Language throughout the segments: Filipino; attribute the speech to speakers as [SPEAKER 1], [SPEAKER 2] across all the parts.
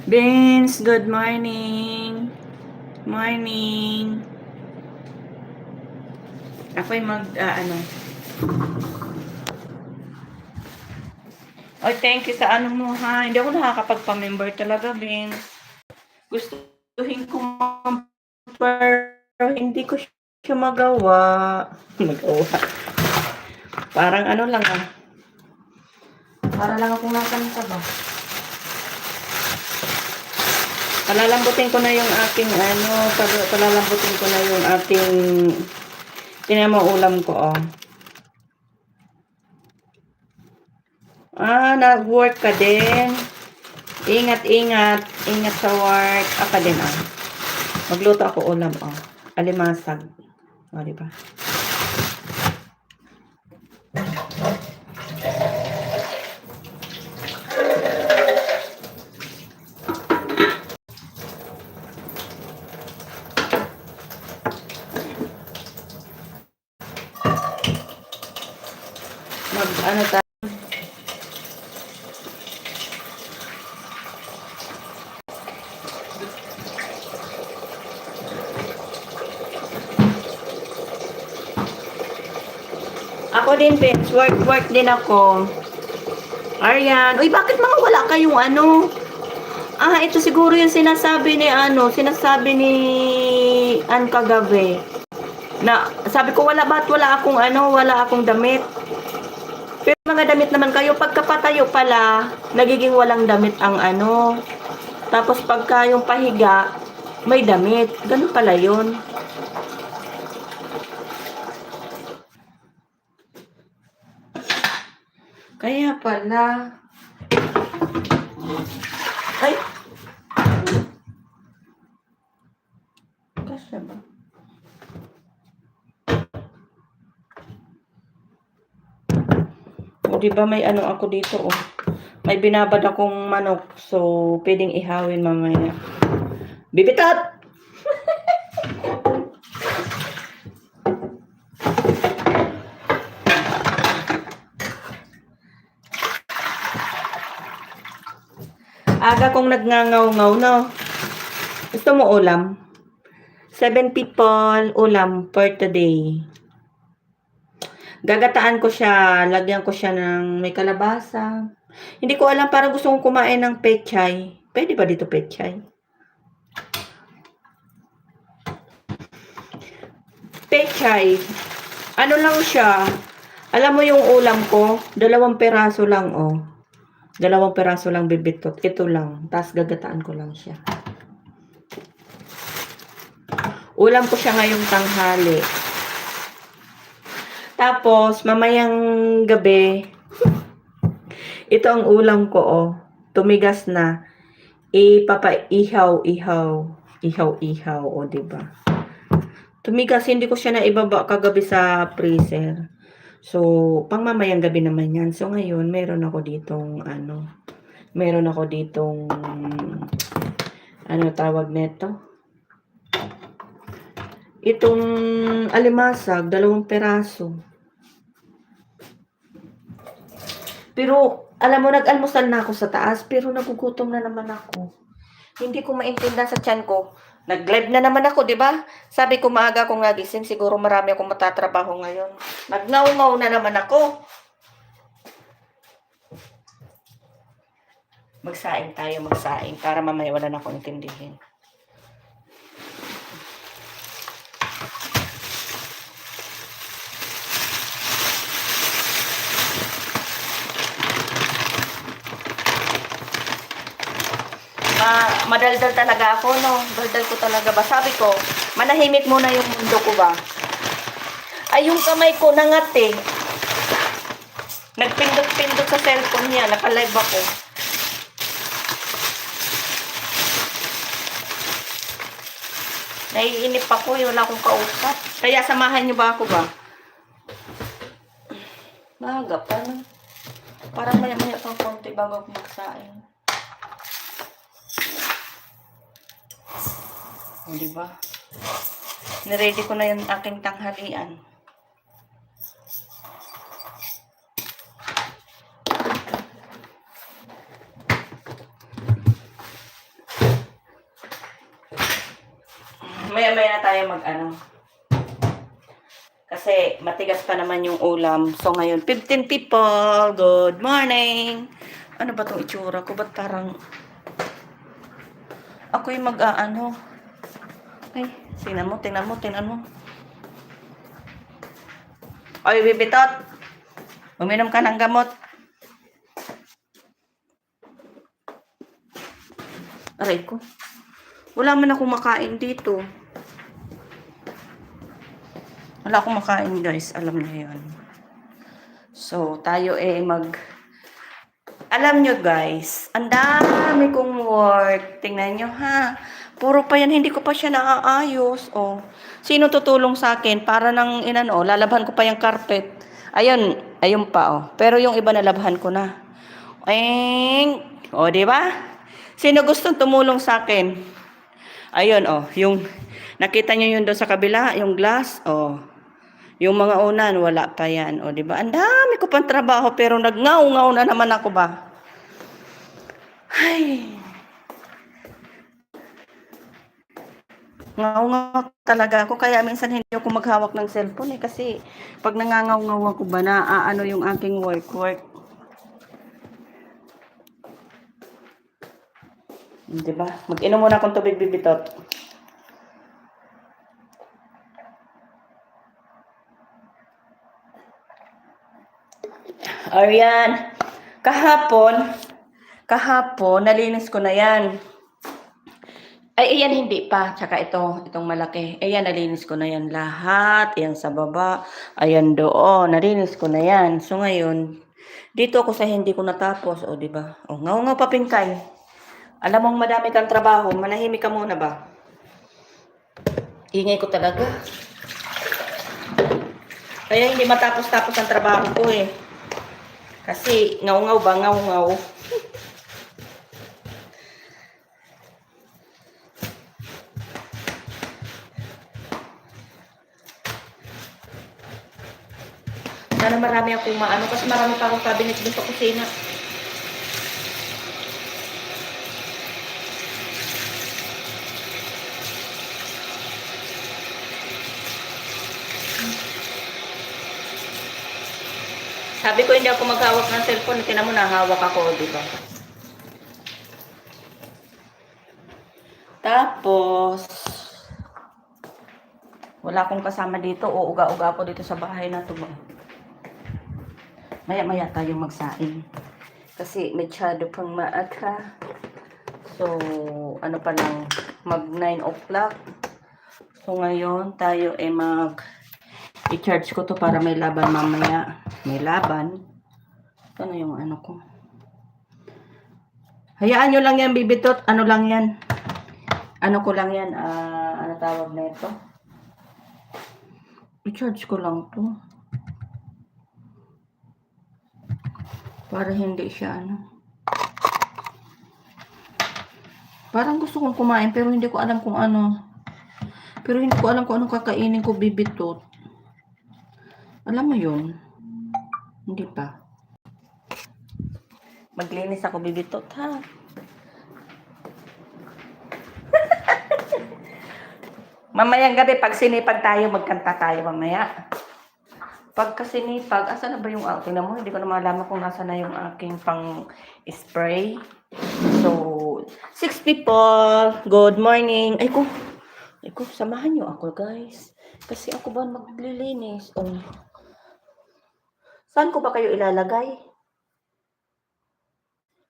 [SPEAKER 1] Vince, good morning. Morning. Ako'y ano. Oh, thank you sa ano mo, ha. Hindi ako nakakapagpa-member talaga, Vince. Gustuhin ko pero hindi ko siya magawa. Magawa. Parang ano lang, Para lang akong nakanta ba. Palalambutin ko na yung aking palalambutin ko na yung ating ulam ko, nag-work ka din. Ingat sa work. Ka din, Magluto ako ulam, alimasag. Diba? Ano tayo? Ako din, Vince. Work din ako. Arian. Uy, bakit mga wala kayong ano? Ito siguro yung sinasabi ni Ann kagabi. Na, sabi ko, wala akong damit. Pero mga damit naman kayo, pagkapatayo pala, nagiging walang damit ang Tapos pagka yung pahiga, may damit. Ganun pala yun. Kaya pala. Ay! Kasya ba? O, diba may ako dito, May binabad akong manok. So, pwedeng ihawin mamaya. Bibitat! Aga kong nagngangaw-ngaw, no? Gusto mo ulam? 7 people ulam for today. Gagataan ko siya, lagyan ko siya ng may kalabasa. Hindi ko alam, parang gusto kong kumain ng pechay. Pwede ba dito pechay? Pechay. Ano lang siya? Alam mo yung ulam ko? 2 peraso lang, 2 peraso lang bibitot. Ito lang. Tapos gagataan ko lang siya. Ulam ko siya ngayong tanghali. Tapos, mamayang gabi, ito ang ulam ko, tumigas na. Ipapaihaw, diba? Tumigas, hindi ko siya naibaba kagabi sa freezer. So, pang mamayang gabi naman yan. So, ngayon, meron ako ditong, tawag neto? Itong alimasag, 2 peraso. Pero, alam mo, nag-almusal na ako sa taas, pero nagugutom na naman ako. Hindi ko maintindihan sa tiyan ko. Nag-live na naman ako, di ba? Sabi ko, maaga akong nagising, siguro marami akong matatrabaho ngayon. Nagngaw-ngaw na naman ako. Magsaing para mamaya wala na akong intindihin. Madaldal talaga ako, no? Daldal ko talaga ba? Sabi ko, manahimik muna yung mundo ko ba? Ay, yung kamay ko nangati. Nagpindot-pindot sa cellphone niya. Naka-live ako. Naiinip ako. Wala akong kausap. Kaya samahan niyo ba ako ba? Maaga pa, no? Parang maya-maya pang konti bago ako magsaing. O, diba? Niready ko na yung aking tanghalian. Maya-maya na tayo mag-ano. Kasi matigas pa naman yung ulam. So ngayon, 15 people. Good morning. Ano ba tong itsura ko? Ba't parang ako yung mag-aano? Ay, tingnan mo. Oy, bibitot. Uminom ka ng gamot. Aray ko. Wala man akong makain dito. Wala akong makain, guys. Alam niyo yan. So, tayo Alam nyo, guys, ang dami kong work. Tingnan nyo, ha? Puro pa yan, hindi ko pa siya naaayos. Oh. Sino tutulong sa akin? Para nang lalabhan ko pa yung carpet. Ayun pa, oh. Pero yung iba nalabhan ko na. Oh, di ba? Sino gustong tumulong sa akin? Ayun, oh. Yung, nakita nyo yun doon sa kabila, yung glass, oh. Yung mga unan, wala pa yan. O, diba? Ang dami ko pang trabaho, pero nagngaw-ngaw na naman ako ba? Ay. Ngaw-ngaw talaga ako. Kaya minsan hindi ako maghawak ng cellphone kasi pag nangangaw-ngaw ako ba, naaano yung aking work. Diba? Mag-inom muna akong tubig, bibitot. Ayan. Kahapon, nalinis ko na yan. Ay, ayan, hindi pa. Tsaka itong malaki. Ayan, nalinis ko na yan lahat. Ayan sa baba. Ayan doon. Nalinis ko na yan. So, ngayon, dito ako sa hindi ko natapos. O, diba? O, ngaw pa, Pinkay. Alam mong madami kang trabaho. Manahimik ka muna ba? Ingay ko talaga. Kaya hindi matapos-tapos ang trabaho ko eh. Kasi ngaw ba? Ngaw. Sana marami akong maano kasi marami pa akong cabinet dito sa kusina. Sabi ko hindi ako maghawak ng cellphone. Tinan mo, nahawak ako, di ba? Tapos, wala akong kasama dito. O uga-uga ako dito sa bahay na ito. Maya-maya tayo magsaing. Kasi masyado pang maaga. So, ano pa lang, mag 9 o'clock. So, ngayon tayo i-charge ko to para may laban mamaya. May laban. Ano yung ano ko? Hayaan nyo lang yan, bibitot. Ano lang yan? Ano ko lang yan? Ano tawag na ito? I-charge ko lang to. Para hindi siya Parang gusto kong kumain pero hindi ko alam kung ano. Pero hindi ko alam kung anong kakainin ko, bibitot. Alam mo yun? Hindi pa. Maglinis ako, bibitot, ha? Mamayang gabi, pag sinipag tayo, magkanta tayo mamaya. Pagka sinipag, asa na ba yung tingnan mo? Hindi ko na malaman kung nasa na yung aking pang-spray. So, 6 people. Good morning. Ay ko, samahan nyo ako, guys. Kasi ako ba maglilinis? Oh. Saan ko ba kayo ilalagay?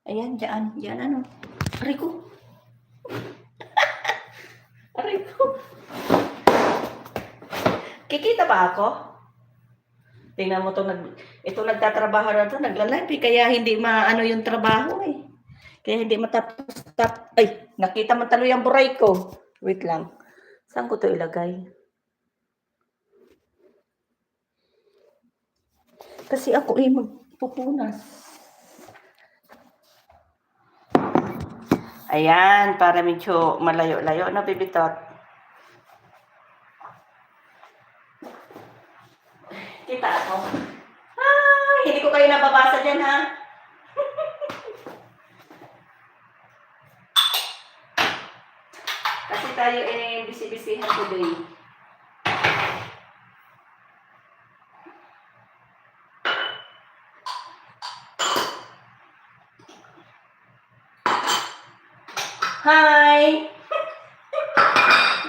[SPEAKER 1] Ayan, dyan ano. Aray ko. Aray ko. Kikita ba ako? Tingnan mo ito nagtatrabaho na to, nagla-live kaya hindi maano yung trabaho eh. Kaya hindi matapos. Ay, nakita mo talo yung buray ko. Wait lang. Saan ko to ilagay? Kasi ako magpupunas. Ayan, para medyo malayo-layo na, bibitot. Kita ako. Hindi ko kayo nababasa dyan, ha? Kasi tayo busy-busyhan today. Hi!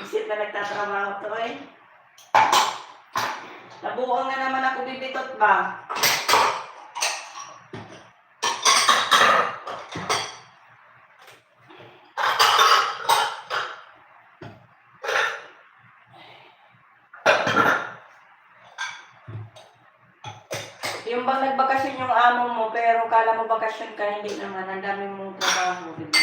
[SPEAKER 1] Isip na nagtatrabaho to eh. Nabuo na naman ako bibitot ba? Yung bang nagbakasyon yung amo mo, pero kala mo bakasyon ka, hindi naman. Ang dami mong trabaho, di ba?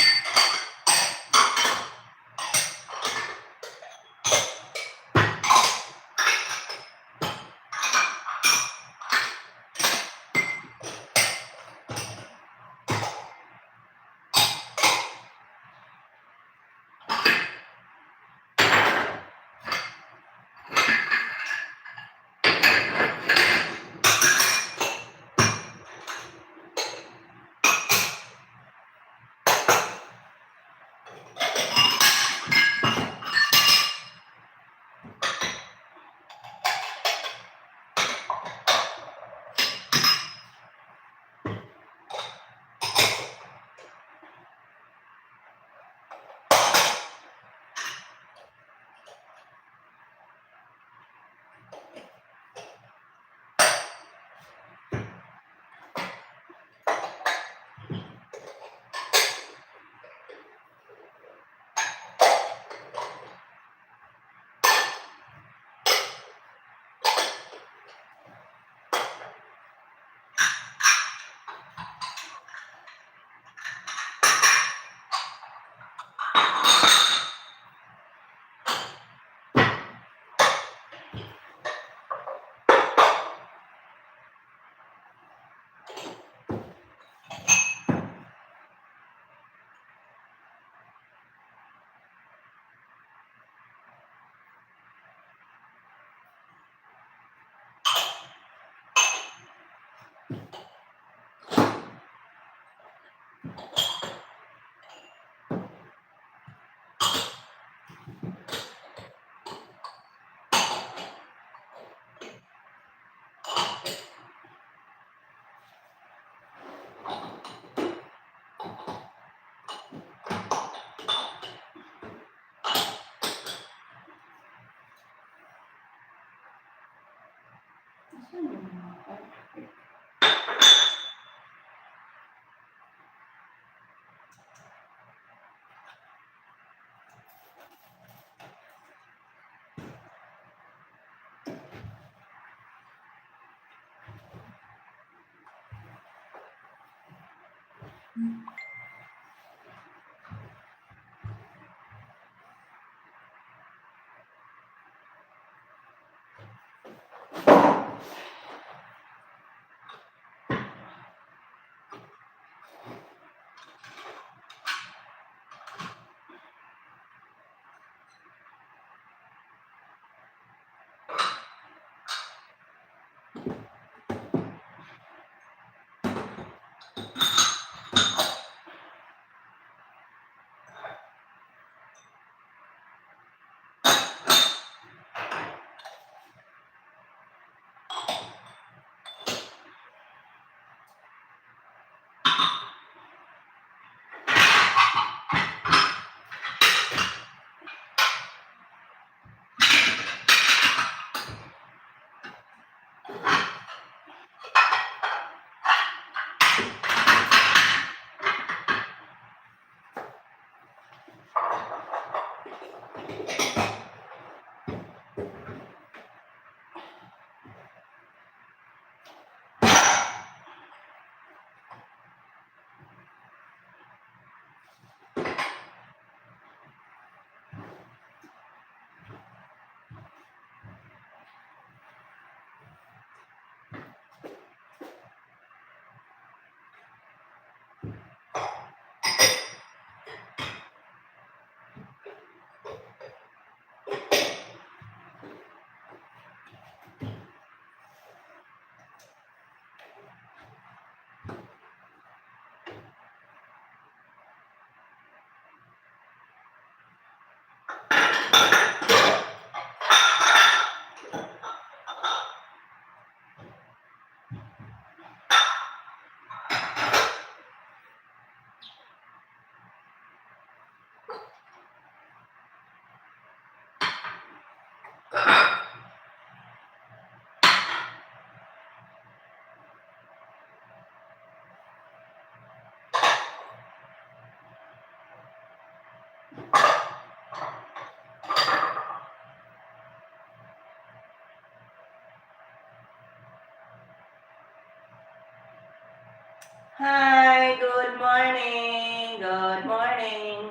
[SPEAKER 1] Hi, good morning. Good morning.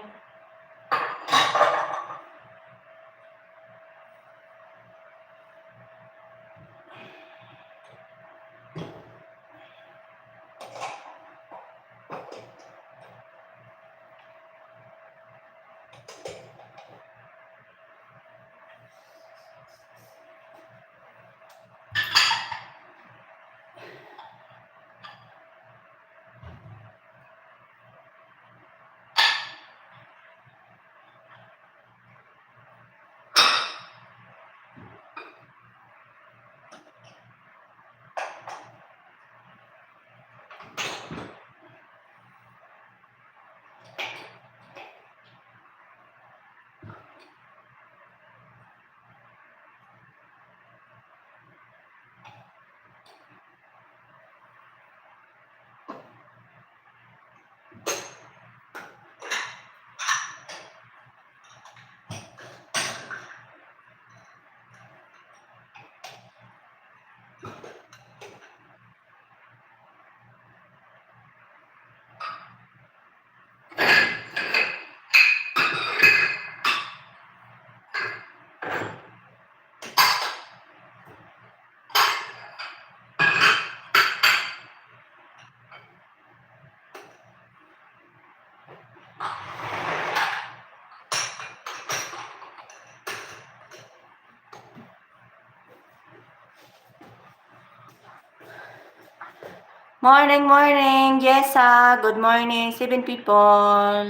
[SPEAKER 1] Morning, morning. Yesa, good morning. 7 people.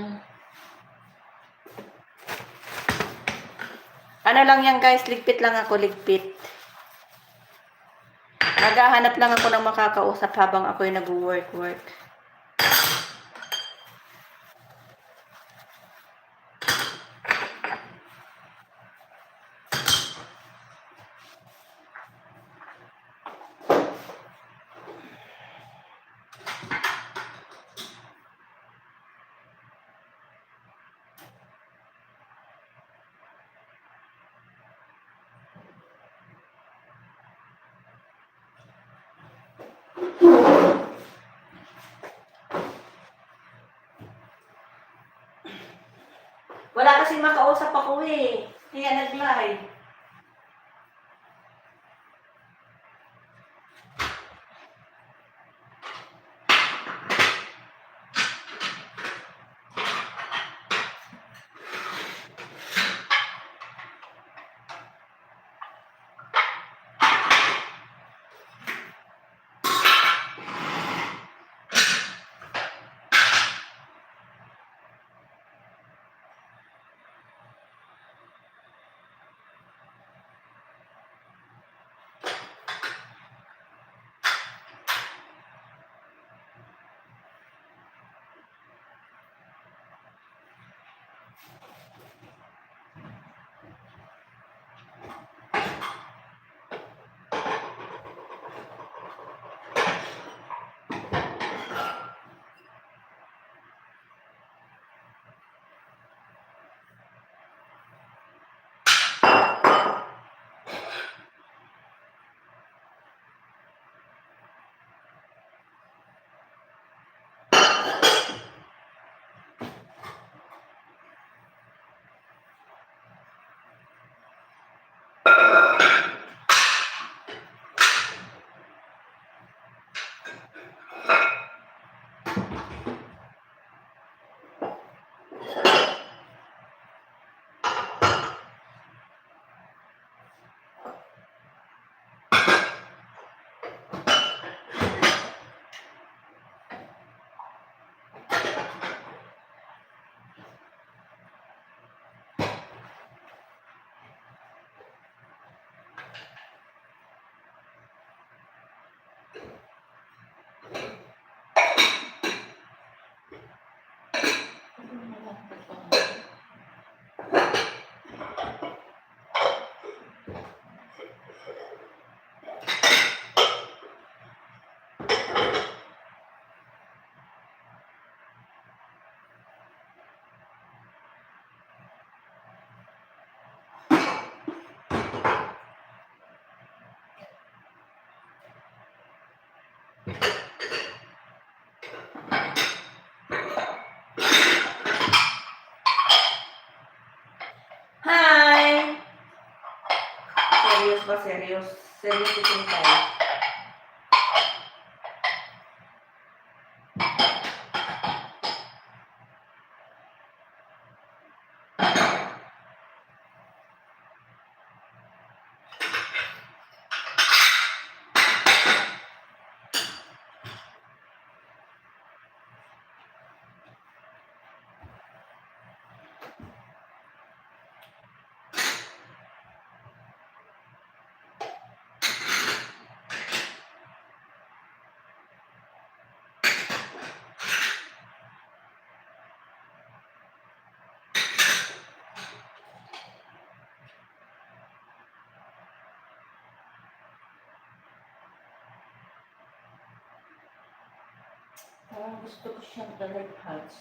[SPEAKER 1] Ano lang yan guys, ligpit lang ako, ligpit. Naghahanap lang ako ng makakausap habang ako'y nag-work. Wala kasing makausap ako eh. Kaya nag-live. Hi! Serious ba? Serious? Serious itin tayo. Parang gusto ko siyang dalaghags.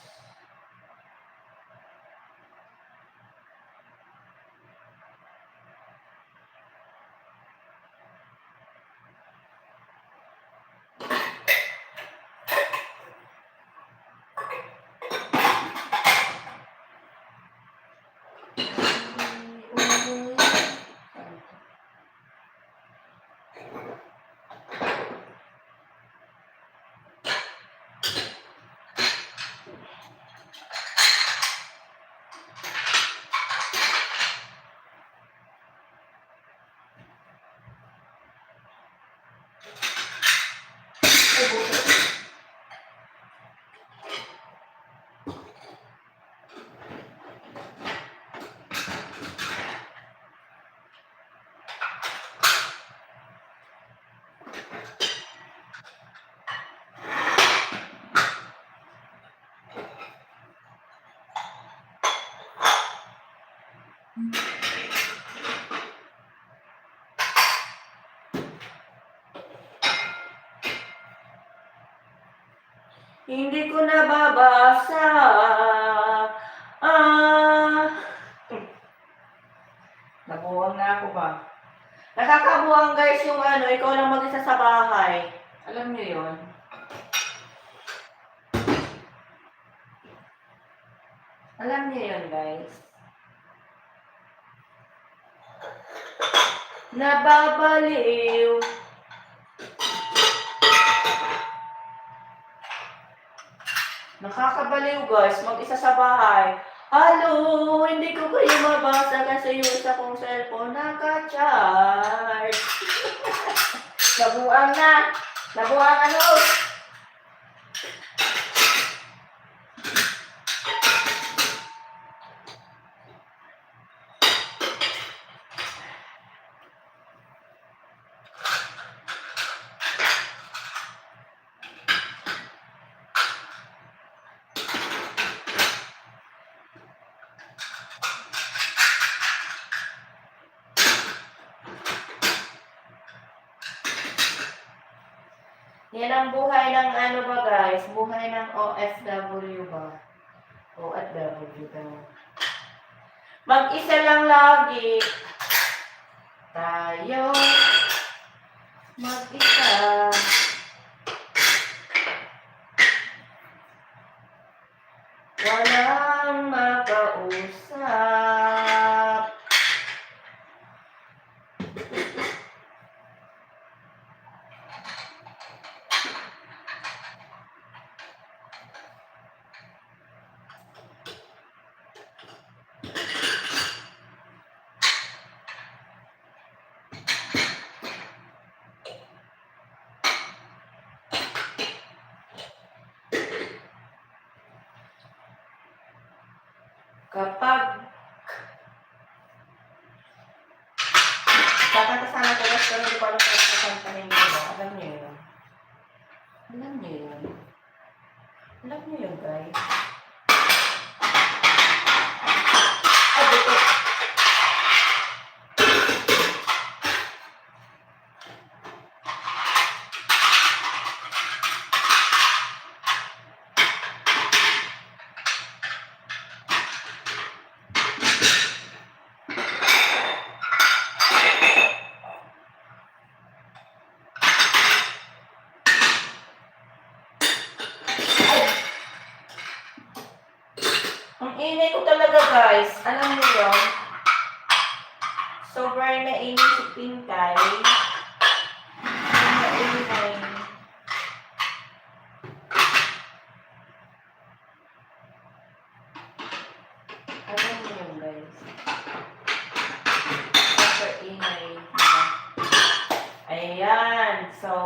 [SPEAKER 1] Hindi ko nababasa. Nabuwang na ako ba? Nakakabuwang guys yung ikaw lang mag-isa sa bahay. Alam niyo yun? Alam niyo yun guys? Nababaliw. Nakakabaliw guys, mag-isa sa bahay. Hello, hindi ko kayo mabasa kasi yung isa kong cellphone naka-charge. Nabuang na. Nabuang ano? Yan ang buhay ng ano ba guys? Buhay ng OFW ba? OFW daw. Mag-isa lang lagi. Tayo. Mag-isa. Walang makausap. Kapag kakanta sana ko guys, pero hindi ko alam kung kakantahin ko ba. Alam niyo yun. Alam niyo yun. Alam niyo yun guys. Ay, dito. Sobrang nainis si Pinkay. Maingay. Alam mo yun, guys. Super ingay. Ayan. So,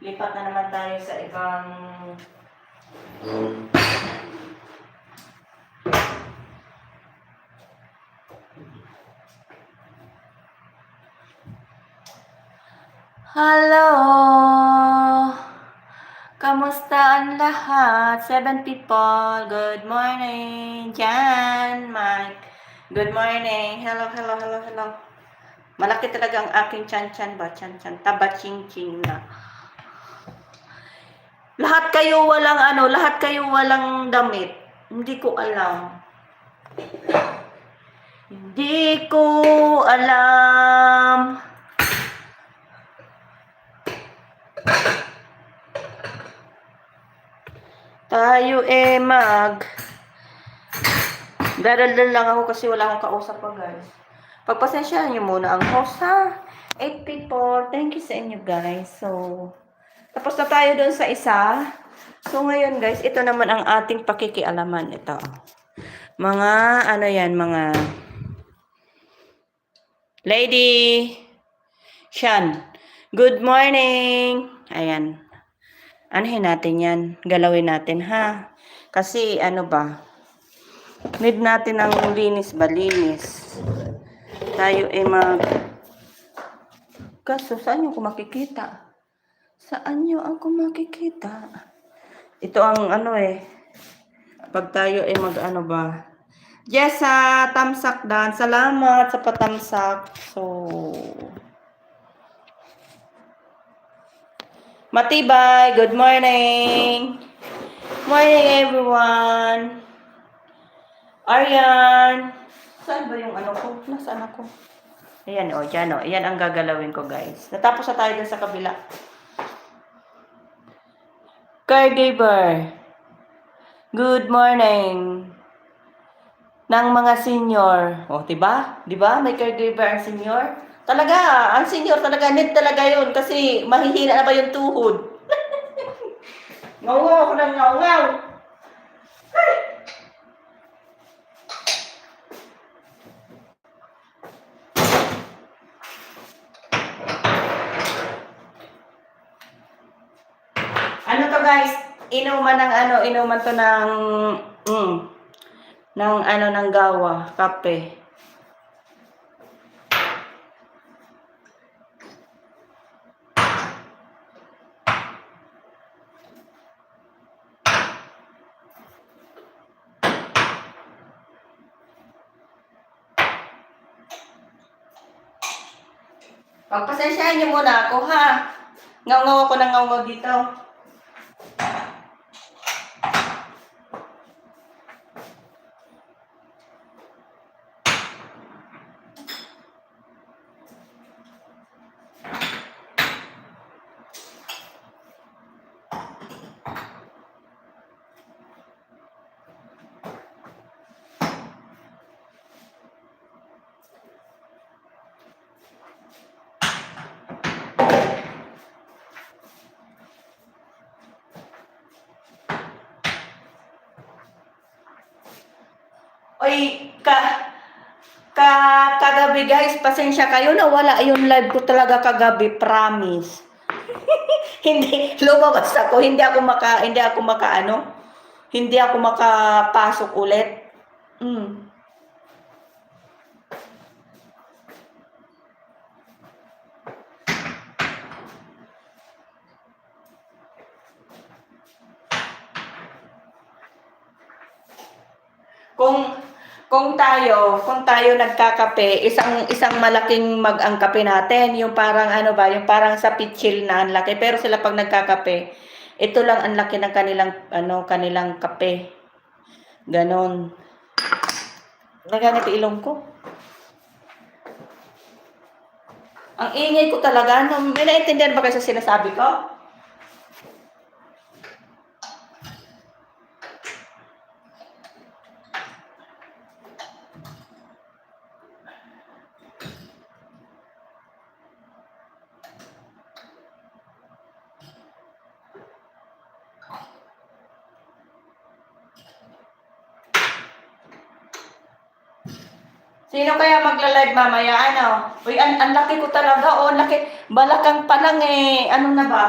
[SPEAKER 1] lipat na naman tayo sa ibang hello! Kamusta ang lahat? 7 people. Good morning. Jan, Mike. Good morning. Hello, hello, hello, hello. Malaki talaga ang aking chan-chan ba? Chan-chan. Taba-ching-ching na. Lahat kayo walang damit. Hindi ko alam. Hindi ko alam. Tayo dadaldal lang ako kasi wala akong kausap pa, guys. Pagpasensyahan niyo muna ang host, ha? 8 people. Thank you sa inyo, guys. So, tapos na tayo doon sa isa. So, ngayon, guys, ito naman ang ating pakikialaman. Ito. Mga, ano yan, mga lady. Shan. Good morning. Ayan. Anuhin natin yan. Galawin natin, ha? Kasi, ano ba? Need natin ng linis ba? Linis. Tayo Kaso, saan nyo ako makikita? Saan nyo ako makikita? Ito ang pag tayo mag-ano ba? Jessa, tamsak dan. Salamat sa patamsak. So, Matibay, good morning. Morning, everyone. Aryan. Saan ba yung ano ko? Nasaan ako? Ayan, dyan, Ayan ang gagalawin ko, guys. Natapos na tayo dun sa kabila. Caregiver. Good morning. Ng mga senior. O, diba? Diba? May caregiver ang senior. Talaga, ang senior talaga, need talaga yun kasi mahihina na ba yung tuhod? Ngaw-ngaw ako ng ngaw-ngaw. Ano to, guys? Inuman to ng gawa, kape. Pagpasensyahan niyo muna ako, ha? Ngaw-ngaw ako ng ngaw-ngaw dito. Oy, kagabi, guys, pasensya kayo na wala yung live ko talaga kagabi, promise. Hindi lumabas ako, hindi ako makapasok ulit. Kung tayo nagkakape, isang malaking ang kape natin, yung parang yung parang sa pitchil na ang laki, pero sila pag nagkakape, ito lang ang laki ng kanilang kape. Ganon. Naganit ilong ko. Ang ingay ko talaga, may naintindihan ba kayo sa sinasabi ko? Sino kaya magla-live mamaya? Ano? Uy, ang laki ko talaga. Oh, laki. Balakang pa lang eh. Ano na ba?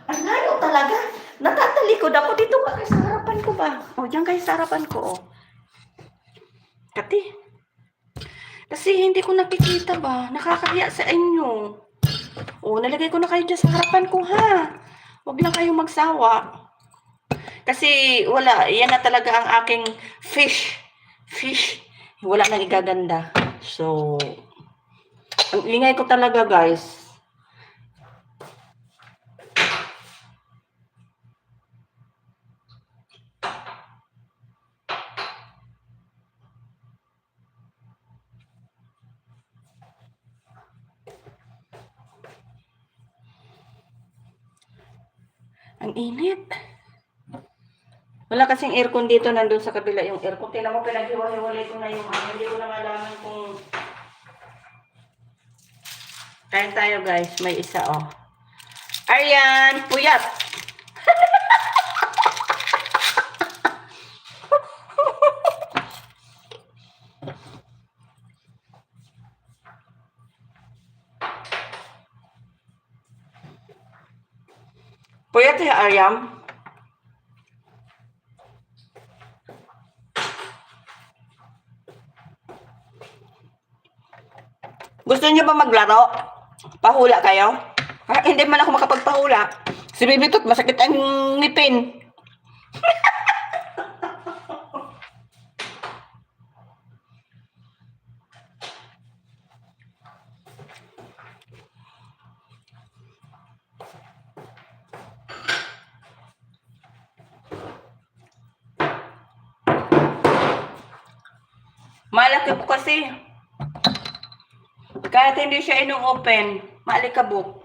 [SPEAKER 1] Ang layo talaga. Natatalikod ako. Dito ka kayo sa harapan ko ba? O, diyan kayo sa harapan ko, oh. Kati. Kasi hindi ko nakikita ba? Nakakahiya sa inyo. O, nalagay ko na kayo dyan sa harapan ko, ha? Huwag lang kayong magsawa. Kasi wala, yan na talaga ang aking fish. Wala nang igaganda. So, ang ingay ko talaga, guys. Ang init. Wala kasing aircon dito, nandun sa kabila yung aircon. Tingnan mo, pinaghiwa-hiwalay ko na yung hindi ko na malaman kung... Kain tayo, guys. May isa, oh. Aryan, puyat! Puyat ya, Aryam. Gusto niyo ba maglaro? Pahula kayo? Hindi man ako makapagpahula. Si Bibitot, masakit ang ngipin. Malaki po kasi. Kahit hindi siya open, maalikabok.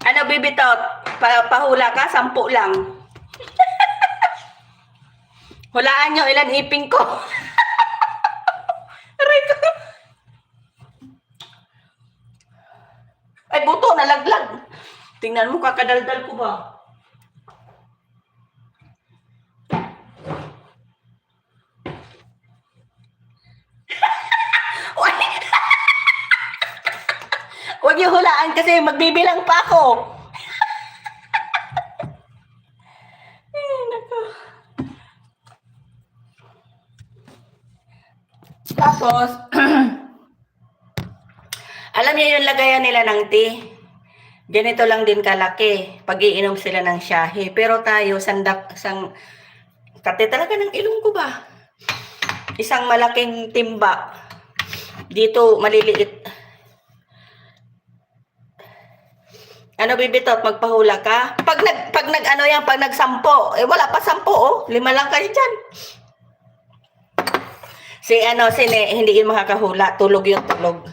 [SPEAKER 1] Ano, Bibitot? Pahula ka? 10 lang. Hulaan nyo ilan iping ko. Ay, buto, nalaglag. Tingnan mo, kakadaldal ko ba? Huwag niyo hulaan kasi magbibilang pa ako. Ay, nako. Tapos, alam niyo yung lagayan nila ng tea? Ganito lang din kalaki pag iinom sila ng shahi. Pero tayo, kate talaga ng ilong ko ba? Isang malaking timba. Dito, maliliit. Ano, Bibitot, magpahula ka? Pag nagsampo, wala pa 10, oh. 5 lang kayo dyan. Hindi yun makakahula. Tulog yung tulog.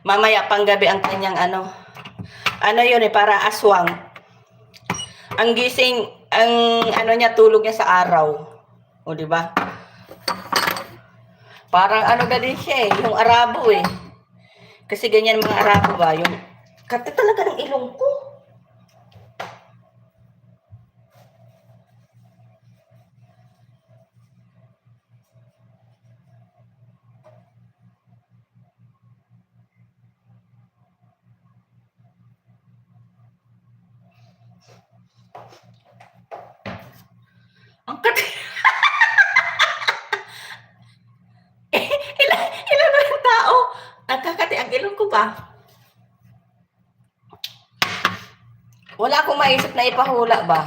[SPEAKER 1] Mamaya pang gabi ang kanyang yun para aswang. Ang gising, ang tulog niya sa araw. O, di ba? Parang na din siya yung Arabo eh. Kasi ganyan mga Arabo ba, yung kate talaga ng ilong ko. Ang kate. ilan ba yung tao? Nagkakati ang ilong ko ba? Wala akong maisip na ipahula ba?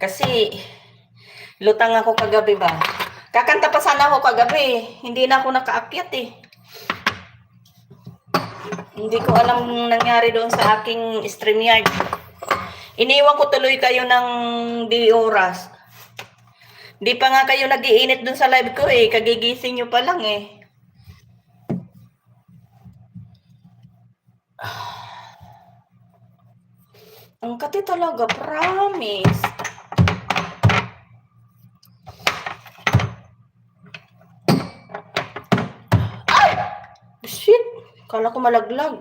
[SPEAKER 1] Kasi, lutang ako kagabi ba? Kakanta pa sana ako kagabi. Hindi na ako nakaakyat eh. Hindi ko alam nangyari doon sa aking StreamYard. Iniwan ko tuloy kayo ng di oras. Di pa nga kayo nag-iinit doon sa live ko eh. Kagigising nyo pa lang eh. Ang kati talaga, promise. Ay! Shit! Kala ko malaglag.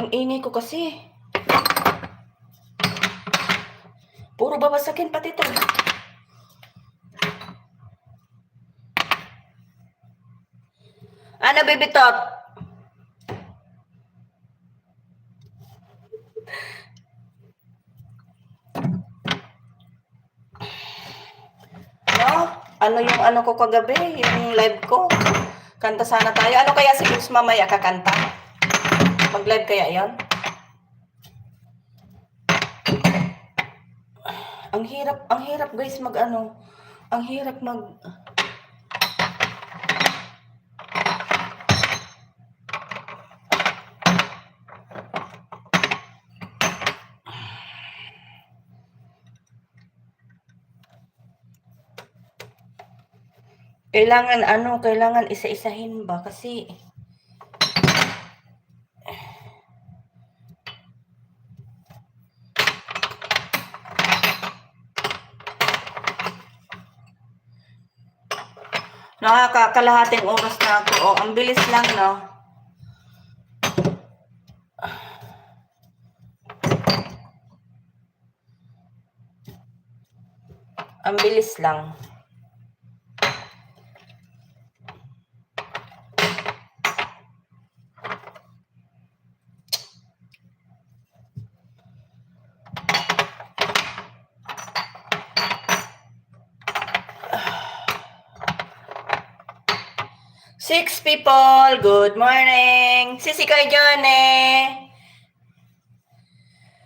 [SPEAKER 1] Ang ingay ko kasi. Puro babasakin pati to. Ano, bibitot? No? Ano yung ano ko kagabi? Yung live ko? Kanta sana tayo. Ano kaya si Chris mamaya kakanta? Mag-live kaya yon? Ang hirap guys mag-ano. Ang hirap mag... Kailangan isa-isahin ba? Kasi... Nakakakalahating oras na ako. Oh, ang bilis lang, no? Ang bilis lang. Six people, good morning. Sisi Koy Johnny.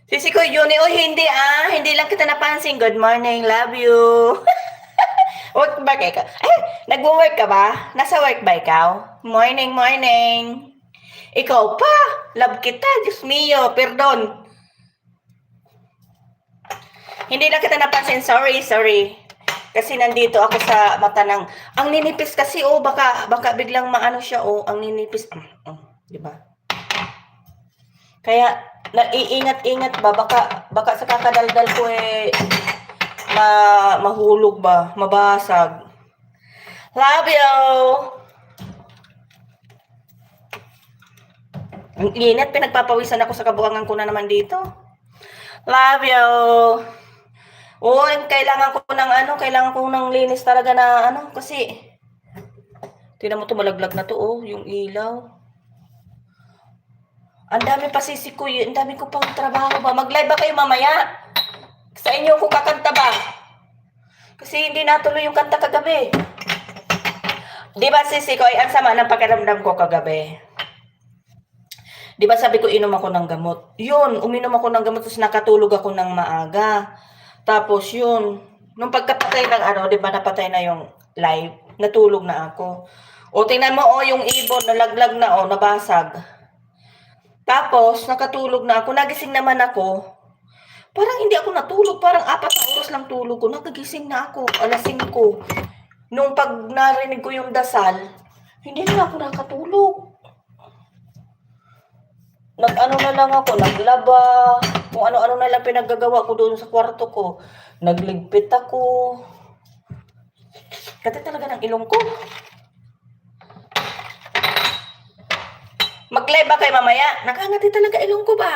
[SPEAKER 1] Sisi Koy Johnny, uy hindi lang kita napansin. Good morning, love you. Work ba ka? Nagwo-work ka ba? Nasa work ba ikaw? Morning. Ikaw pa, love kita, Diyos mio, perdon. Hindi lang kita napansin, sorry. Kasi nandito ako sa mata ng... Ang ninipis kasi, baka biglang maano siya, ang ninipis. Di ba? Kaya, naiingat-ingat ba? Baka sa kakadaldal ko mahulog ba? Mabasag. Love you! Ang init, pinagpapawisan ako sa kabuangan ko na naman dito. Love you! Kailangan ko ng linis talaga na kasi tingnan mo to, malaglag na to, yung ilaw. Ang dami pa sisikoy, ang dami ko pang trabaho ba. Mag-live ba kayo mamaya? Sa inyo ko kakanta ba? Kasi hindi natuloy yung kanta kagabi. Di ba sisikoy, ang sama ng pakiramdam ko kagabi. Di ba sabi ko inom ako ng gamot? Yun, uminom ako ng gamot tapos nakatulog ako ng maaga. Tapos yun, nung pagkapatay ng di ba napatay na yung live, natulog na ako. Tingnan mo, yung ibon, nalaglag na, nabasag. Tapos, nakatulog na ako, nagising naman ako. Parang hindi ako natulog, parang 4 na oras lang tulog ko, nagagising na ako, alas 5. Nung pag narinig ko yung dasal, hindi na ako nakatulog. Na lang ako, naglaba, kung ano-ano na lang pinaggagawa ko doon sa kwarto ko. Nagligpit ako. Kati talaga ng ilong ko. Mag-live ba kayo mamaya? Nakangati talaga ilong ko ba?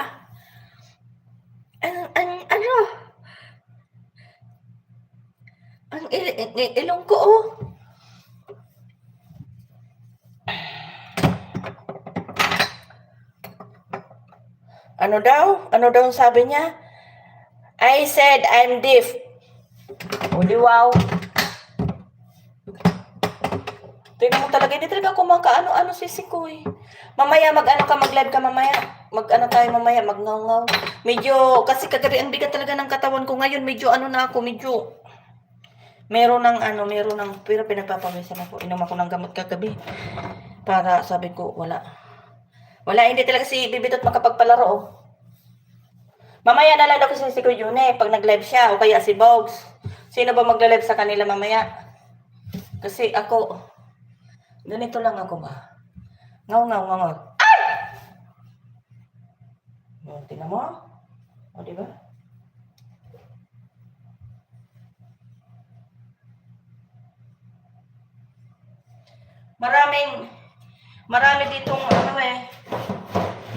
[SPEAKER 1] Ang ilong ko, Ano daw ang sabi niya? I said I'm deaf. Wow. Tingnan mo talaga, hindi talaga ako makaano sisikoy. Mamaya mag-live ka mamaya. Tayo mamaya, magngaw-ngaw. Medyo, kasi kagabi ang bigat talaga ng katawan ko ngayon. Medyo meron ng, pero pinagpapawisan ako. Inom ako ng gamot kagabi. Para sabi ko, wala, hindi talaga si Bibitot makapagpalaro, Mamaya na lang ako si Kuya June, pag nag-live siya, o kaya si Bogs. Sino ba magla-live sa kanila mamaya? Kasi ako, ganito lang ako ba? Ngaw. Ay! Tingnan mo? Diba? Marami ditong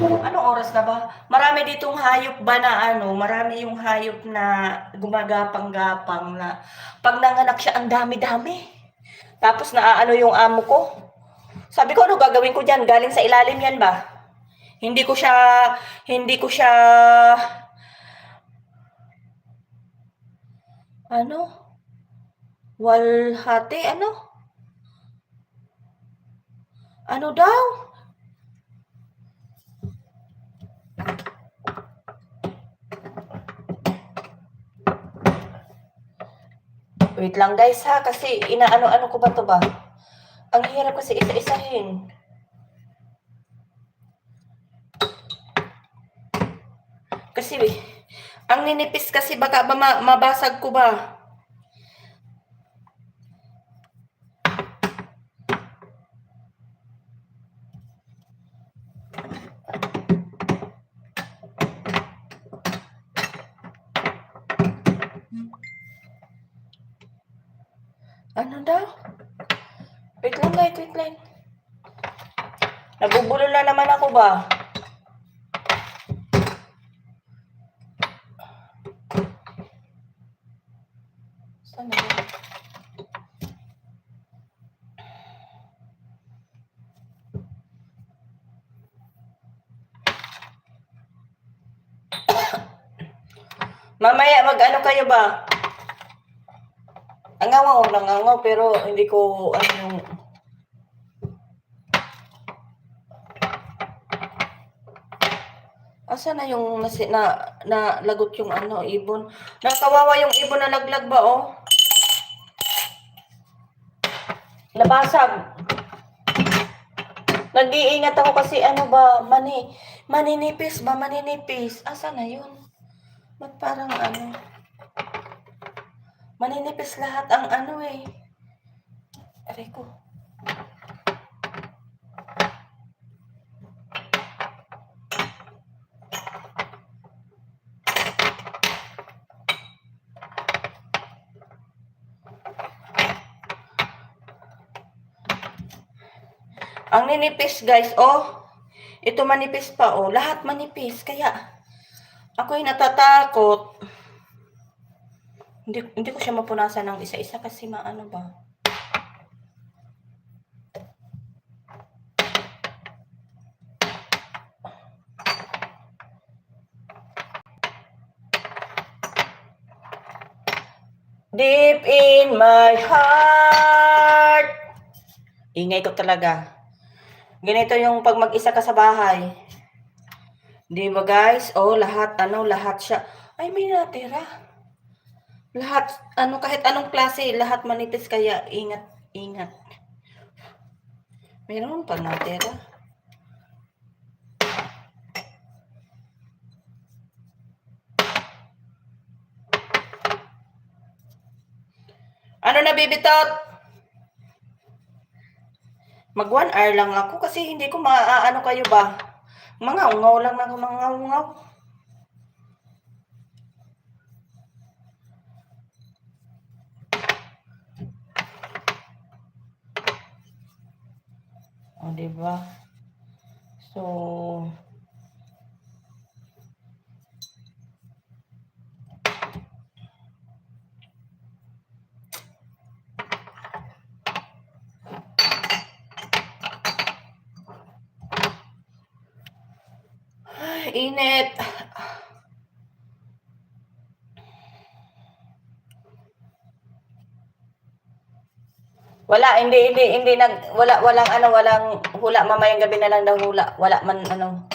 [SPEAKER 1] Anong oras na ba? Marami ditong hayop ba na ano, marami yung hayop na gumagapang-gapang na 'pag nanganak siya ang dami-dami. Tapos naaano yung amo ko. Sabi ko, "Ano gagawin ko diyan? Galing sa ilalim 'yan ba?" Hindi ko siya hindi ko siya ano, walhati ano? Ano daw? Wait lang guys ha, kasi inaano-ano ko ba 'to ba? Ang hirap kasi isa-isahin. Kasi ang ninipis kasi baka ba mabasag ko ba? Ano daw? Wait lang guys, wait lang. Nabubulol na naman ako ba? Saan na yun? Mamaya mag-ano kayo ba? Angangaw lang angaw pero hindi ko ano yung asa na yung na lagot yung ano ibon. Nakawawa yung ibon na laglag ba oh? Nabasag. Nag-iingat ako kasi ano ba, maninipis ba, maninipis. Asa na yun? Ba't parang ano? Maninipis lahat ang ano eh. Aray ko. Ang ninipis guys, oh. Ito manipis pa, oh. Lahat manipis. Kaya, ako'y natatakot. Hindi ko siya mapunasan ng isa-isa kasi maano ba. Deep in my heart. Ingay ko talaga. Ganito yung pag mag-isa ka sa bahay. Di ba guys? Oh, lahat siya. Ay, may natira. Lahat, kahit anong klase, lahat manipis kaya ingat. Meron pa natira. Ano na bibitot? Mag 1 hour lang ako kasi hindi ko maaano kayo ba? Mga ungaw lang na mga ungaw. O, diba? So, ay, init. Wala, hindi walang hula, mamayang gabi na lang daw hula. Wala man ano.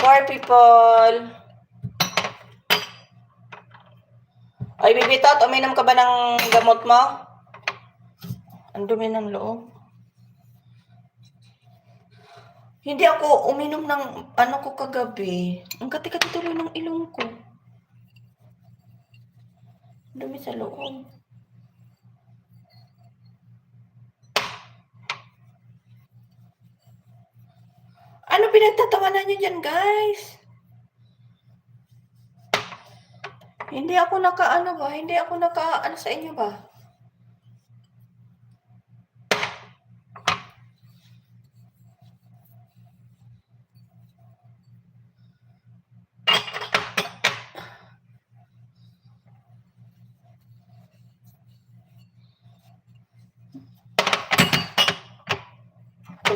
[SPEAKER 1] Poor people. Ay, bibitot, uminom ka ba ng gamot mo? Ang dumi ng loob. Hindi ako uminom ng ano ko kagabi. Ang kati-kati tuloy ng ilong ko. Dumi sa loob. Ano pinagtatawanan niyo dyan, guys? Hindi ako naka-ano sa inyo ba?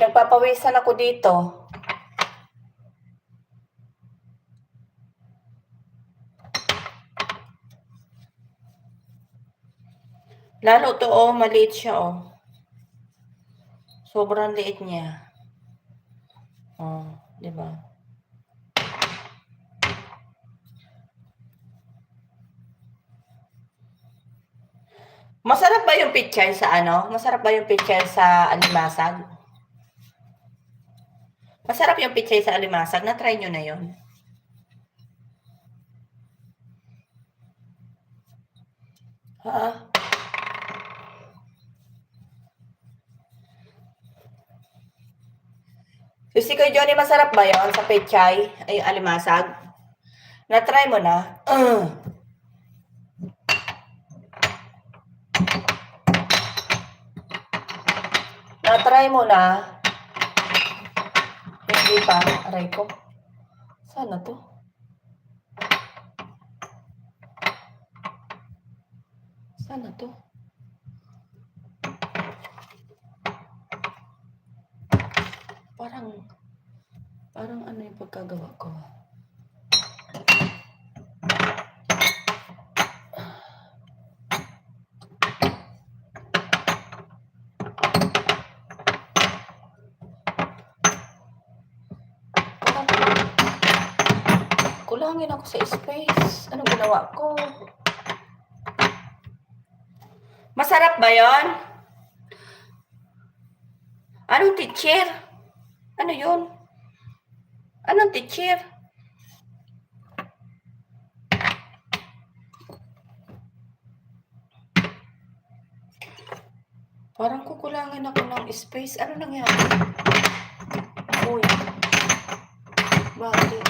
[SPEAKER 1] Pinagpapawisan ako dito. Lalo to, oh, maliit siya, oh. Sobrang liit niya. Oh, di ba? Masarap ba yung pichay sa ano? Masarap ba yung pichay sa alimasag? Masarap yung pichay sa alimasag. Na-try nyo na yun? Ha? Si Kuya Johnny, masarap ba yun sa pechay? Ay, alimasag? Na-try mo na? Na-try mo na? Hindi pa. Aray ko. Sana to? Sana to? Parang ano yung pagkagawa ko. Kulangin ako sa space. Ano ginawa ko? Masarap ba yon? Anong teacher? Ano yun? Anong teacher? Parang kukulangin ako ng space. Ano nangyari? Uy. Bakit?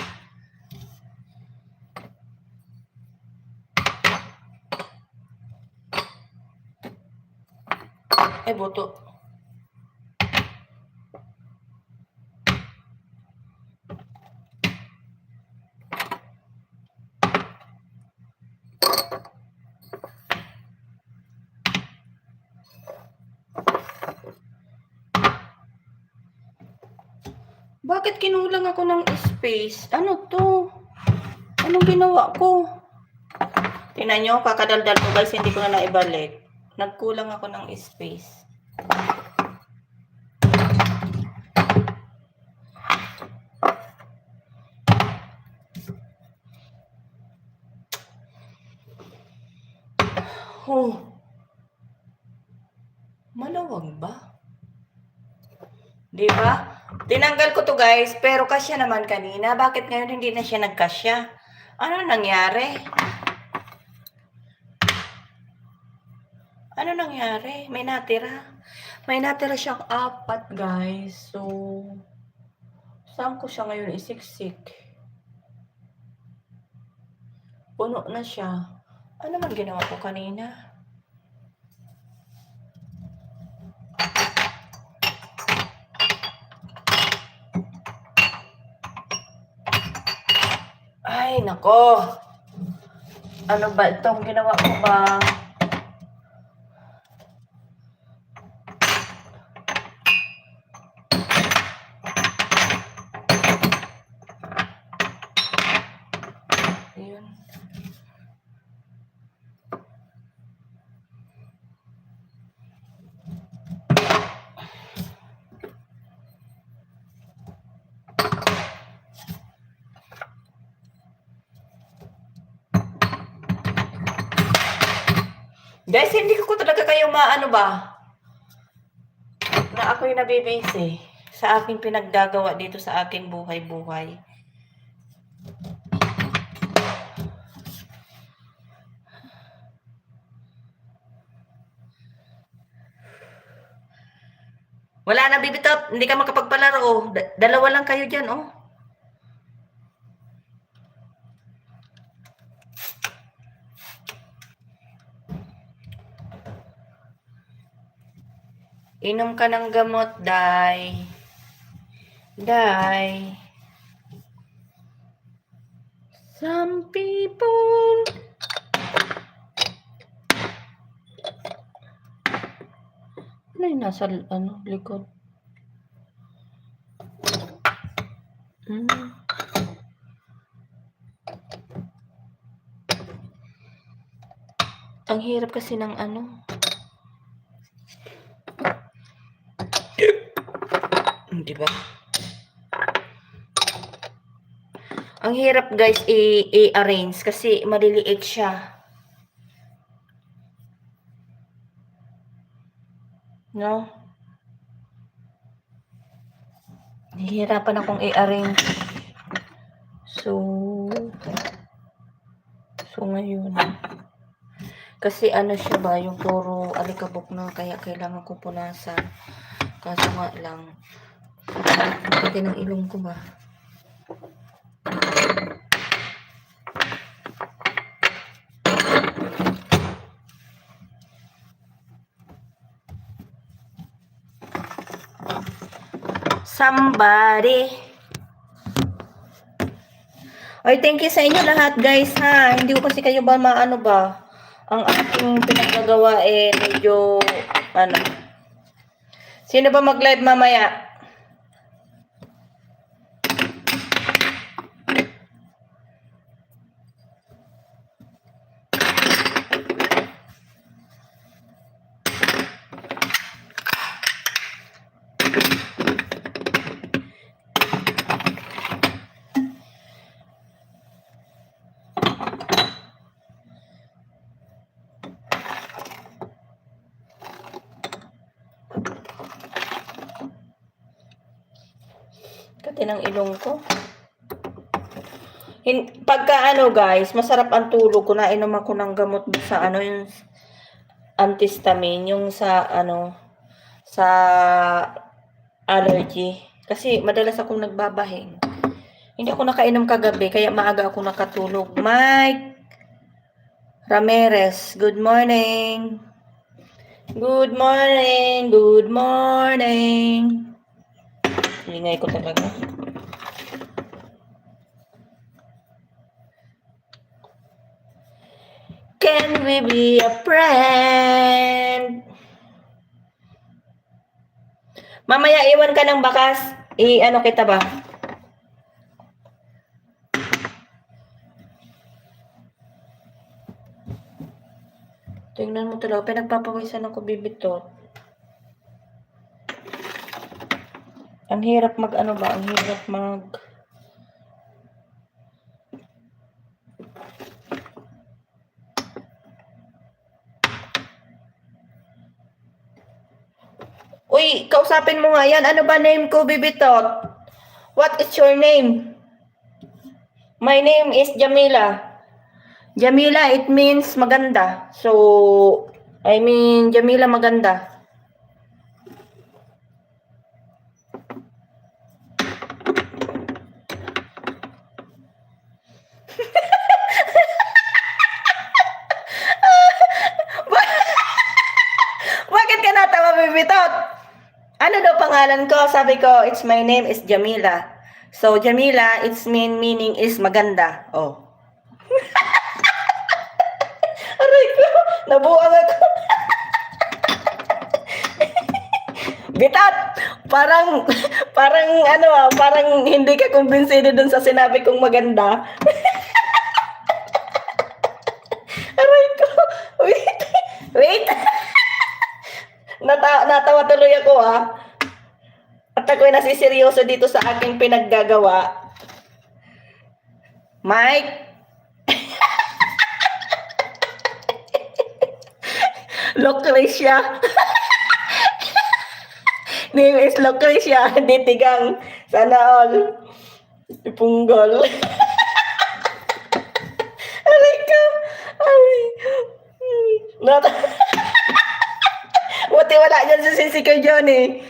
[SPEAKER 1] Ay, buto. Bakit kinulang ako ng space? Ano to? Anong ginawa ko? Tingnan nyo, kakadaldal ko guys, hindi ko na naibalik. Nagkulang ako ng space. Malawag ba? Diba? Tinanggal ko to guys, pero kasya naman kanina. Bakit ngayon hindi na siya nagkasya? Ano nangyari? Ano nangyari? May natira. May natira siyang 4 guys. So, saan ko siya ngayon isiksik? Puno na siya. Ano man ginawa ko kanina? Ay, nako. Ano ba itong ginawa ko ba? Ayun. Guys, hindi ko talaga kayo maano ba? Na ako'y nabibase sa aking pinagdagawa dito sa aking buhay-buhay. Wala na bibitot, hindi ka makapagpalaro. Oh. Dalawa lang kayo dyan, oh. Inom ka ng gamot, Day. Day. Some people... Ano yung nasa likod? Ang hirap kasi ng ano. Di ba? Ang hirap guys i-arrange kasi maliliit siya. No? Nahihirapan akong i-arrange. So ngayon. Kasi ano siya ba, yung puro alikabok na kaya kailangan ko punasan. Kaso nga lang, pati ng ilong ko ba? Somebody. Oy, thank you sa inyo lahat guys ha. Hindi ko kasi kayo ba maano ba? Ang aking pinagagawa medyo ano. Sino ba mag-live mamaya? Kati ng ilong ko. Pagka ano guys, masarap ang tulog ko. Nainom ako ng gamot sa ano yung antihistamine, yung sa ano sa allergy. Kasi madalas akong nagbabahing. Hindi ako nakainom kagabi kaya maaga ako nakatulog. Mike Ramirez, good morning. Good morning. Good morning. Ingay ko talaga. Can we be a friend? Mamaya iwan ka ng bakas. Ano kita ba? Tingnan mo talaga. Pinagpapawisan ako, bibitot. Ang hirap mag ano ba? Ang hirap mag... Uy, kausapin mo nga yan. Ano ba name ko, bibitot? What is your name? My name is Jamila. Jamila, it means maganda. So, I mean, Jamila maganda. Bakit ka natawa, bibitot? Ano daw pangalan ko? Sabi ko, it's my name is Jamila. So, Jamila, its meaning is maganda. Oh. Aray ko, nabuang ako. Bitat! Parang hindi ka kumbinsido dun sa sinabi kong maganda. Aray ko. Wait. Natawa tuloy ako At ako'y nasiseryoso dito sa aking pinaggagawa. Mike? Lucrecia. Name is Lucrecia. Ditigang. Sana all. Ipunggal. Aray ka. Ay. Buti wala dyan sa sisi ko, Johnny.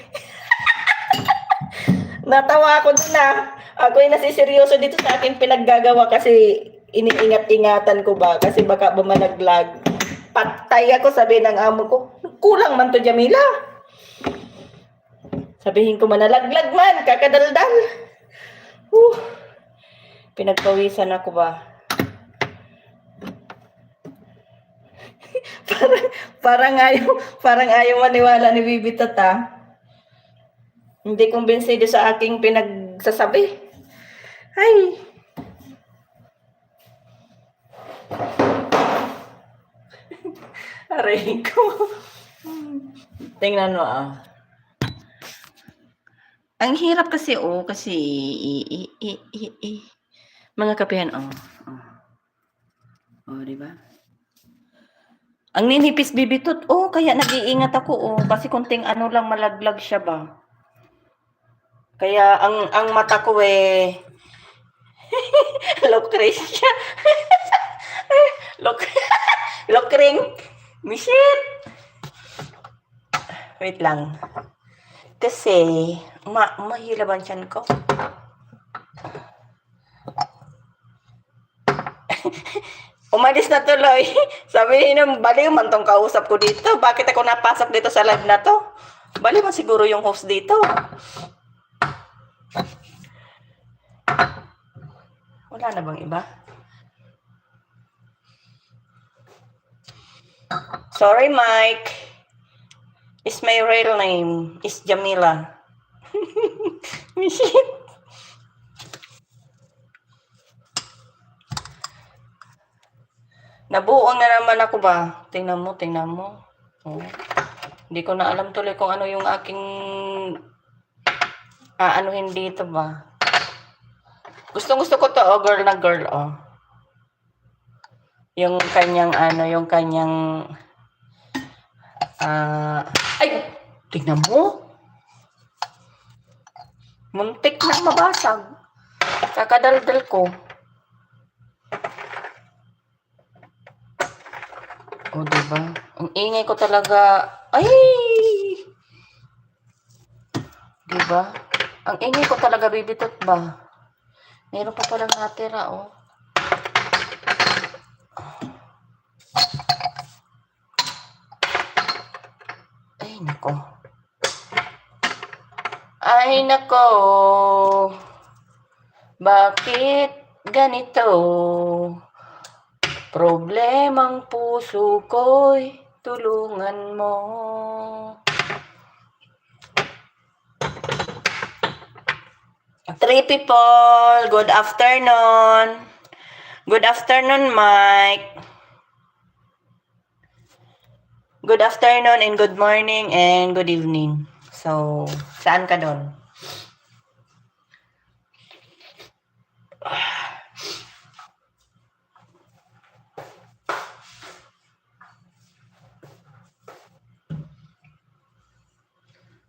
[SPEAKER 1] Natawa ako dun Ako'y nasiseryoso dito sa aking pinaggagawa kasi iniingat-ingatan ko ba kasi baka bumalaglag. Patay ako, sabi ng amo ko. Kulang man to, Jamila. Sabihin ko manalaglag man, kakadaldal. Pinagpawisan ako ba? parang ayaw maniwala ni Bibitot Hindi kumbinsido sa aking pinagsasabi. Ay! Aray ko. Tingnan mo Ang hirap kasi kasi mga kapehan di ba? Ang ninipis bibitot kaya nag-iingat ako kasi konting lang malaglag siya ba. Kaya ang mata ko lokring siya. Lokring. Misit. Wait lang. Kasi mahilaban tiyan ko. Umalis na tuloy. Sabihin ng baliw man tong kausap ko dito. Bakit ako napasok dito sa live na to? Baliw man siguro yung host dito. Wala na bang iba? Sorry, Mike. Is my real name is Jamila. Shit. Nabuong na naman ako ba? Tingnan mo. Hindi ko na alam tuloy kung ano yung aking aanuhin dito ba. Gusto ko to, girl na girl, Yung kanyang ay, tingnan mo. Muntik na mabasag. Kakadaldal ko. Diba? Ang ingay ko talaga. Ay! Diba? Ang ingay ko talaga, bibitot ba? Meron pa palang natira, Ay, nako. Bakit ganito? Problemang puso ko'y tulungan mo. Three people, good afternoon. Good afternoon, Mike. Good afternoon and good morning and good evening. So, saan ka doon?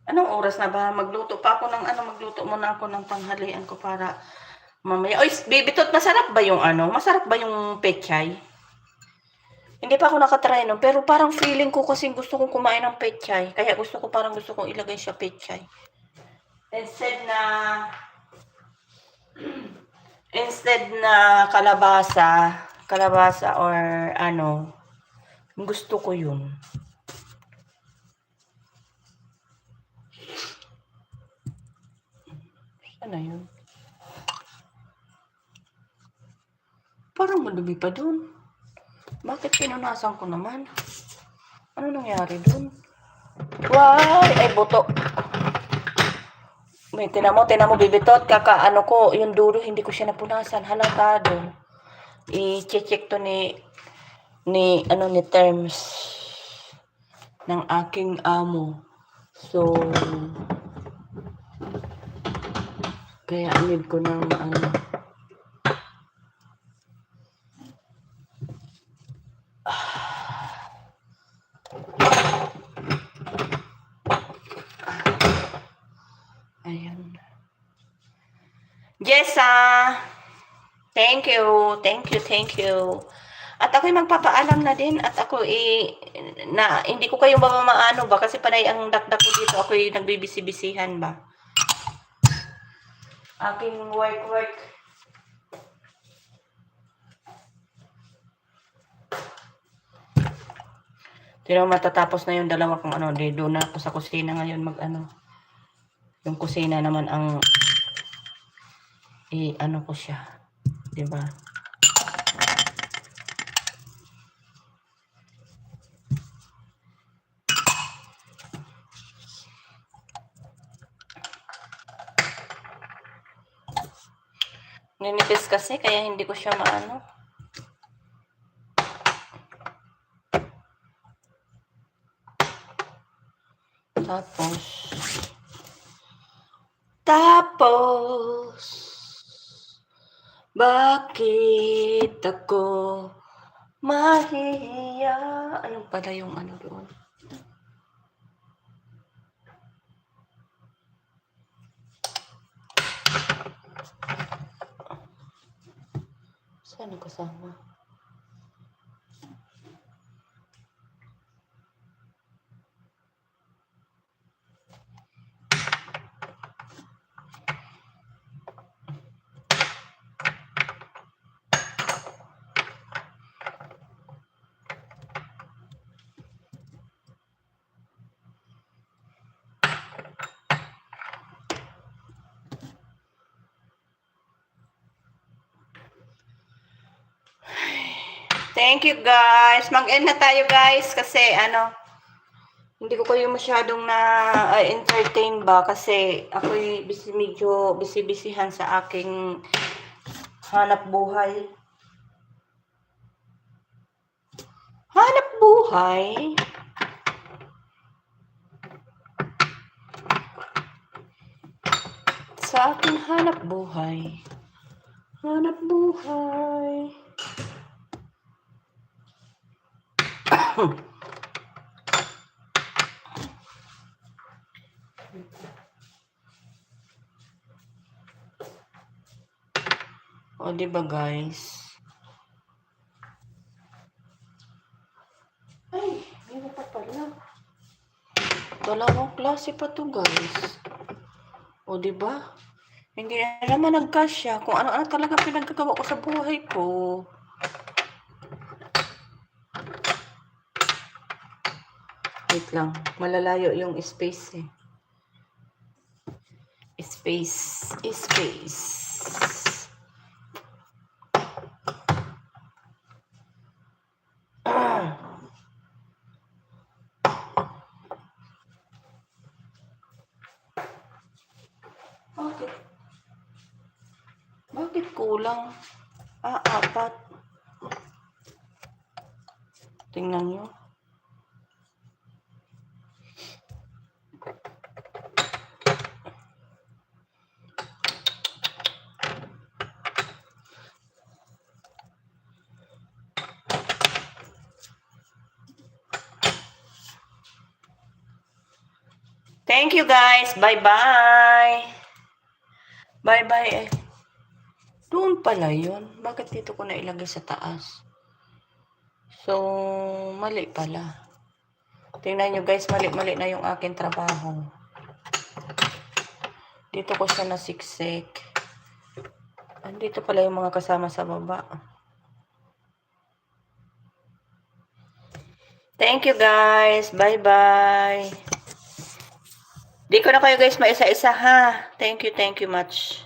[SPEAKER 1] Anong oras na ba? Magluto muna ako ng tanghalian ko para mamaya. Oy, bibitot, masarap ba yung Masarap ba yung pechay? Hindi pa ako nakatry pero parang feeling ko kasi gusto kong kumain ng pechay. Kaya gusto kong ilagay siya pechay. Instead na kalabasa or gusto ko yun. Ano yun? Parang madumi pa dun. Bakit pinunasan ko naman? Ano nangyari dun? Why? Ay, buto. May, tinan mo, bibitot. Yung dulo, hindi ko siya napunasan. Halatado. I-check to ni terms ng aking amo. So, kaya need ko ng Ayan. Jessa! Thank you. At ako'y magpapaalam na din at ako hindi ko kayo maano ba kasi panay ang dakdak ko dito. Ako'y nagbibisi-bisihan ba. Aking work. Pero matatapos na yung dalawa kong doon na ako sa kusina ngayon yung kusina naman ang ko siya. 'Di ba? Ninipis kasi, kaya hindi ko siya maano. Tapos, bakit ako mahihiya? Ano pala yung ano doon? Saan kasama? Thank you guys. Mag-end na tayo guys kasi ano, hindi ko kayo masyadong na-entertain ba kasi ako'y medyo busy-busyhan sa aking hanap buhay. Hanap buhay? Sa aking hanap buhay. Hanap buhay. O, diba guys? Ay, hindi pa pala. Dalawang klase pa to guys. O, diba? Hindi na naman nagkasya kung ano-ano talaga pinagkagawa ko sa buhay ko. Wait lang. Malalayo yung space eh. Space. Bakit? Bakit kulang? 4. Tingnan nyo. Thank you guys. Bye-bye. Bye-bye. Doon pala yun. Bakit dito ko na ilagay sa taas? So, mali pala. Tingnan nyo guys, mali-mali na yung aking trabaho. Dito ko siya nasiksik. Andito pala yung mga kasama sa baba. Thank you guys. Bye-bye. Di ko na kayo guys maisa-isa ha. Thank you much.